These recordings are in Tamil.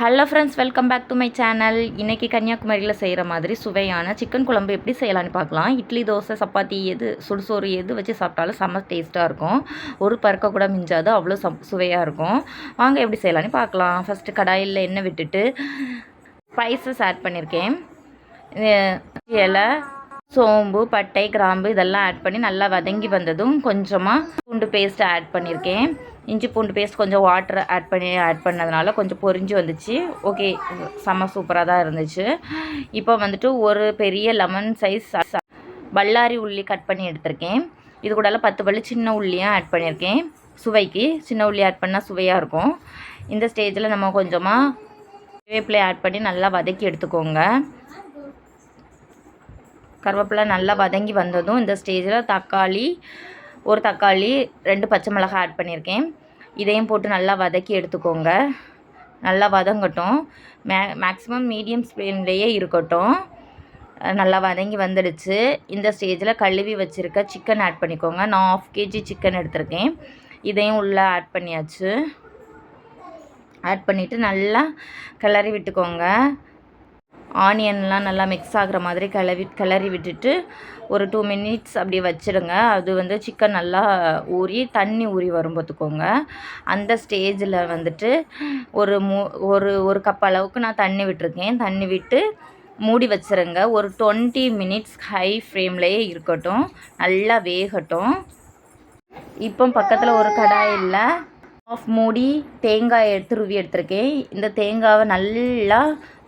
Hello friends, welcome back to my channel. இன்றைக்கி கன்னியாகுமரியில் செய்கிற மாதிரி சுவையான சிக்கன் குழம்பு எப்படி செய்யலான்னு பார்க்கலாம். இட்லி, தோசை, சப்பாத்தி எது சுடுசோறு எது வச்சு சாப்பிட்டாலும் செம்ம டேஸ்ட்டாக இருக்கும். ஒரு பருக்க கூட மிஞ்சாது, அவ்வளோ சுவையாக இருக்கும். வாங்க எப்படி செய்யலான்னு பார்க்கலாம். ஃபஸ்ட்டு கடாயில் எண்ணெய் விட்டுட்டு ஸ்பைசஸ் ஆட் பண்ணியிருக்கேன். இலை, சோம்பு, பட்டை, கிராம்பு இதெல்லாம் ஆட் பண்ணி நல்லா வதங்கி வந்ததும் கொஞ்சமாக பூண்டு பேஸ்ட் ஆட் பண்ணியிருக்கேன். இஞ்சி பூண்டு பேஸ்ட் கொஞ்சம் வாட்டர் ஆட் பண்ணதுனால கொஞ்சம் பொரிஞ்சு வந்துச்சு. ஓகே, செம்ம சூப்பராக தான் இருந்துச்சு. இப்போ வந்துட்டு ஒரு பெரிய லெமன் சைஸ் பல்லாரி உள்ளி கட் பண்ணி எடுத்திருக்கேன். இது கூட 10 பல்லு சின்ன உள்ளியாக ஆட் பண்ணியிருக்கேன். சுவைக்கு சின்ன உள்ளி ஆட் பண்ணால் சுவையாக இருக்கும். இந்த ஸ்டேஜில் நம்ம கொஞ்சமாக கருவேப்பிலை ஆட் பண்ணி நல்லா வதக்கி எடுத்துக்கோங்க. கருவேப்பிலை நல்லா வதங்கி வந்ததும் இந்த ஸ்டேஜில் ஒரு தக்காளி 2 பச்சை மிளகாய் ஆட் பண்ணியிருக்கேன். இதையும் போட்டு நல்லா வதக்கி எடுத்துக்கோங்க. நல்லா வதங்கட்டும். மேக்ஸிமம் மீடியம் ஃப்ளேம்லேயே இருக்கட்டும். நல்லா வதங்கி வந்துடுச்சு. இந்த ஸ்டேஜில் கழுவி வச்சுருக்க சிக்கன் ஆட் பண்ணிக்கோங்க. நான் 1/2 kg சிக்கன் எடுத்திருக்கேன். இதையும் உள்ளே ஆட் பண்ணியாச்சு. ஆட் பண்ணிவிட்டு நல்லா கிளறி விட்டுக்கோங்க. ஆனியன்லாம் நல்லா மிக்ஸ் ஆகிற மாதிரி கிளறி விட்டுட்டு ஒரு 2 மினிட்ஸ் அப்படி வச்சுடுங்க. அது சிக்கன் நல்லா தண்ணி ஊறி வரும் பார்த்துக்கோங்க. அந்த ஸ்டேஜில் வந்துட்டு ஒரு கப் அளவுக்கு நான் தண்ணி விட்டுருக்கேன். தண்ணி விட்டு மூடி வச்சுருங்க. ஒரு 20 மினிட்ஸ் ஹை ஃப்ளேம்லேயே இருக்கட்டும், நல்லா வேகட்டும். இப்போ பக்கத்தில் ஒரு கடாயில் மூடி தேங்காய் துருவி எடுத்திருக்கேன். இந்த தேங்காவை நல்லா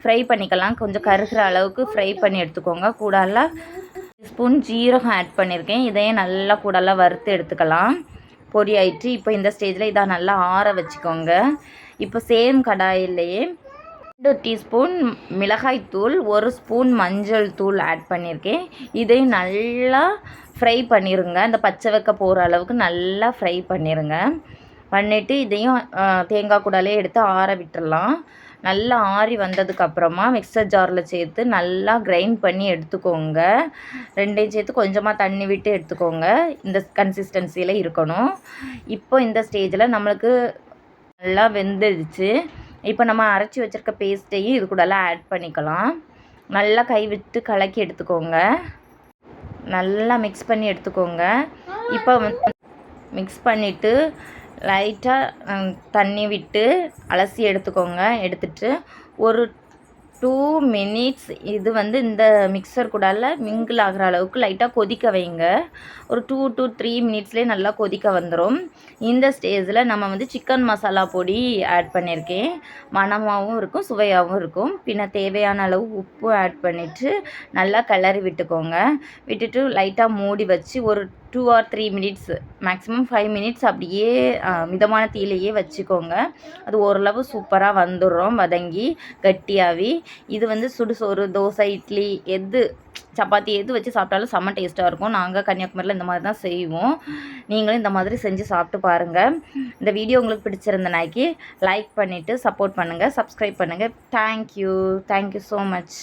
ஃப்ரை பண்ணிக்கலாம். கொஞ்சம் கருகிற அளவுக்கு ஃப்ரை பண்ணி எடுத்துக்கோங்க. கூடால ஸ்பூன் ஜீரகம் ஆட் பண்ணியிருக்கேன். இதையும் நல்லா கூடால வறுத்து எடுத்துக்கலாம். பொரி ஆயிடுச்சு. இப்போ இந்த ஸ்டேஜில் இதை நல்லா ஆற வச்சுக்கோங்க. இப்போ சேம் கடாயிலேயே 2 டீஸ்பூன் மிளகாய்த்தூள், 1 ஸ்பூன் மஞ்சள் தூள் ஆட் பண்ணியிருக்கேன். இதையும் நல்லா ஃப்ரை பண்ணிடுங்க. அந்த பச்சை வைக்க போகிற அளவுக்கு நல்லா ஃப்ரை பண்ணிவிட்டு இதையும் தேங்காய் கூடாலே எடுத்து ஆற விட்டுடலாம். நல்லா ஆறி வந்ததுக்கப்புறமா மிக்சர் ஜாரில் சேர்த்து நல்லா கிரைண்ட் பண்ணி எடுத்துக்கோங்க. 2யும் சேர்த்து கொஞ்சமாக தண்ணி விட்டு எடுத்துக்கோங்க. இந்த கன்சிஸ்டன்சியில் இருக்கணும். இப்போ இந்த ஸ்டேஜில் நம்மளுக்கு நல்லா வெந்துடுச்சு. இப்போ நம்ம அரைச்சி வச்சுருக்க பேஸ்ட்டையும் இது கூடலாம் ஆட் பண்ணிக்கலாம். நல்லா கை விட்டு கலக்கி எடுத்துக்கோங்க. நல்லா மிக்ஸ் பண்ணி எடுத்துக்கோங்க. இப்போ மிக்ஸ் பண்ணிவிட்டு லைட்டாக தண்ணி விட்டு அலசி எடுத்துக்கோங்க. எடுத்துட்டு ஒரு 2 மினிட்ஸ் இது இந்த மிக்சர் கூடால மிங்கிள் ஆகிற அளவுக்கு லைட்டாக கொதிக்க வைங்க. ஒரு 2 to 3 மினிட்ஸ்லேயே நல்லா கொதிக்க வந்துடும். இந்த ஸ்டேஜில் நம்ம சிக்கன் மசாலா பொடி ஆட் பண்ணியிருக்கேன். மணமாகவும் இருக்கும், சுவையாகவும் இருக்கும். பின்ன தேவையான அளவு உப்பு ஆட் பண்ணிவிட்டு நல்லா கிளறி விட்டுக்கோங்க. விட்டுட்டு லைட்டாக மூடி வச்சு ஒரு 2 or 3 மினிட்ஸ், மேக்ஸிமம் 5 மினிட்ஸ் அப்படியே மிதமான தீயிலேயே வச்சுக்கோங்க. அது ஓரளவு சூப்பராக வந்துடும் வதங்கி கட்டியாகி. இது சுடுசோறு, தோசை, இட்லி சப்பாத்தி எது வச்சு சாப்பிட்டாலும் செம்ம டேஸ்ட்டாக இருக்கும். நாங்கள் கன்னியாகுமரியில் இந்த மாதிரி தான் செய்வோம். நீங்களும் இந்த மாதிரி செஞ்சு சாப்பிட்டு பாருங்கள். இந்த வீடியோ உங்களுக்கு பிடிச்சிருந்தனாக்கி லைக் பண்ணிவிட்டு சப்போர்ட் பண்ணுங்கள், சப்ஸ்கிரைப் பண்ணுங்கள். Thank you so much.